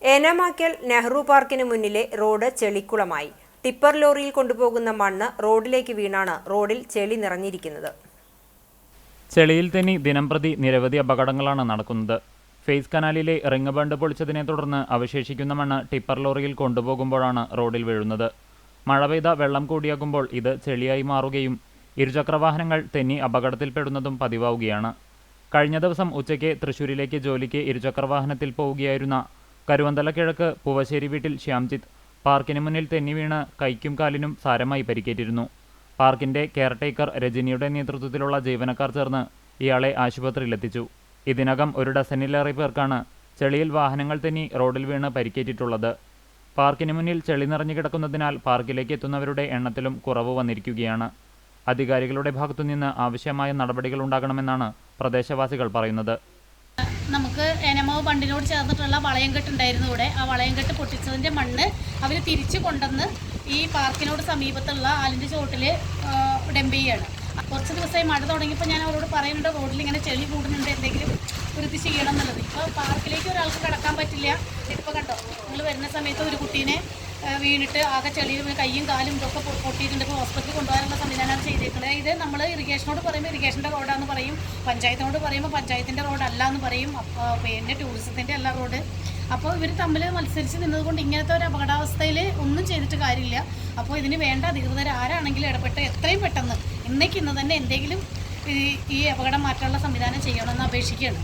ഏനാമാക്കൽ നെഹ്റു പാർക്കിന് മുന്നിലെ road ചെളിക്കുളമായി. Tipper ലോറിയിൽ കൊണ്ടുപോകുന്ന മണ്ണ് റോഡിലേക്ക് വീണാണ് റോഡിൽ ചെളി നിറഞ്ഞിരിക്കുന്നത്. ചെളിയിൽ തന്നെ ദിനംപ്രതി നിരവധി അപകടങ്ങളാണ് നടക്കുന്നത്. ഫേസ് കനാലിലെ റിംഗ് ബണ്ട് പൊളിച്ചതിനെ തുടർന്ന് അവശേഷിക്കുന്ന മണ്ണ് ടിപ്പർ ലോറിയിൽ കൊണ്ടുപോകുമ്പോഴാണ് റോഡിൽ വീഴുന്നത്. മഴ പെയ്ത വെള്ളം കൂടിയാകുമ്പോൾ ഇത് ചെളിയായി മാറുകയും ഇരുചക്രവാഹനങ്ങൾ തെന്നി അപകടത്തിൽപ്പെടുന്നതും പതിവാവുകയാണ്. കഴിഞ്ഞ ദിവസം ഉച്ചയ്ക്ക് തൃശ്ശൂരിലേക്ക് ജോലിക്ക് ഇരുചക്രവാഹനത്തിൽ പോവുകയായിരുന്ന കരുവന്തല കിഴക്ക് പൂവശ്ശേരി വീട്ടിൽ ശ്യാംജിത്ത് പാർക്കിന് മുന്നിൽ തെന്നി വീണ് കൈക്കും കാലിനും സാരമായി പരിക്കേറ്റിരുന്നു. പാർക്കിന്റെ കെയർടേക്കർ രജനിയുടെ നേതൃത്വത്തിലുള്ള ജീവനക്കാർ ചേർന്ന് ഇയാളെ ആശുപത്രിയിലെത്തിച്ചു. ഇതിനകം ഒരു ഡസനിലേറെ പേർക്കാണ് ചെളിയിൽ വാഹനങ്ങൾ തെന്നി റോഡിൽ വീണ് പരിക്കേറ്റിട്ടുള്ളത്. പാർക്കിന് മുന്നിൽ ചെളി നിറഞ്ഞു കിടക്കുന്നതിനാൽ പാർക്കിലേക്ക് എത്തുന്നവരുടെ എണ്ണത്തിലും കുറവ് വന്നിരിക്കുകയാണ്. അധികാരികളുടെ ഭാഗത്തുനിന്ന് ആവശ്യമായ നടപടികൾ ഉണ്ടാകണമെന്നാണ് പ്രദേശവാസികൾ പറയുന്നത്. നമുക്ക് ഏനമാവ് ബണ്ടിനോട് ചേർന്നിട്ടുള്ള വളയംകെട്ടുണ്ടായിരുന്നു. ഇവിടെ ആ വളയംകെട്ട് പൊട്ടിച്ചതിൻ്റെ മണ്ണ് അവർ തിരിച്ചു കൊണ്ടുവന്ന് ഈ പാർക്കിനോട് സമീപത്തുള്ള ആലിൻ്റെ ചോട്ടിൽ ഡംപ് ചെയ്യാണ്. കുറച്ച് ദിവസമായി മഴ തുടങ്ങിയപ്പോൾ ഞാൻ അവരോട് പറയുന്നുണ്ട്, റോഡിൽ ഇങ്ങനെ ചെളി കൂടുന്നുണ്ട്, എന്തെങ്കിലും വൃത്തി ചെയ്യണം എന്നുള്ളത്. ഇപ്പോൾ പാർക്കിലേക്ക് ഒരാൾക്ക് കിടക്കാൻ പറ്റില്ല. ഇപ്പോൾ കണ്ടോ, നിങ്ങൾ വരുന്ന സമയത്ത് ഒരു കുട്ടീനെ വീണിട്ട് ആകെ ചെളിയിൽ കയ്യും കാലും ഇതൊക്കെ പൊട്ടിയിട്ടുണ്ട്. ഇപ്പോൾ ഹോസ്പിറ്റലിൽ കൊണ്ടുപോകാനുള്ള സംവിധാനമാണ് ചെയ്തേക്കുന്നത്. ഇത് നമ്മൾ ഇറിഗേഷനോട് പറയുമ്പോൾ ഇറിഗേഷൻ്റെ റോഡാന്ന് പറയും, പഞ്ചായത്തിനോട് പറയുമ്പോൾ പഞ്ചായത്തിൻ്റെ റോഡല്ല എന്ന് പറയും, പിന്നെ ടൂറിസത്തിൻ്റെ അല്ല റോഡ്. അപ്പോൾ ഇവർ തമ്മിൽ മത്സരിച്ച് നിന്നതുകൊണ്ട് ഇങ്ങനത്തെ ഒരു അപകടാവസ്ഥയിൽ ഒന്നും ചെയ്തിട്ട് കാര്യമില്ല. അപ്പോൾ ഇതിന് വേണ്ട അധികൃതർ ആരാണെങ്കിലും ഇടപെട്ട് എത്രയും പെട്ടെന്ന് ഇന്ന് തന്നെ എന്തെങ്കിലും ഈ അപകടം മാറ്റാനുള്ള സംവിധാനം ചെയ്യണമെന്ന് അപേക്ഷിക്കുകയാണ്.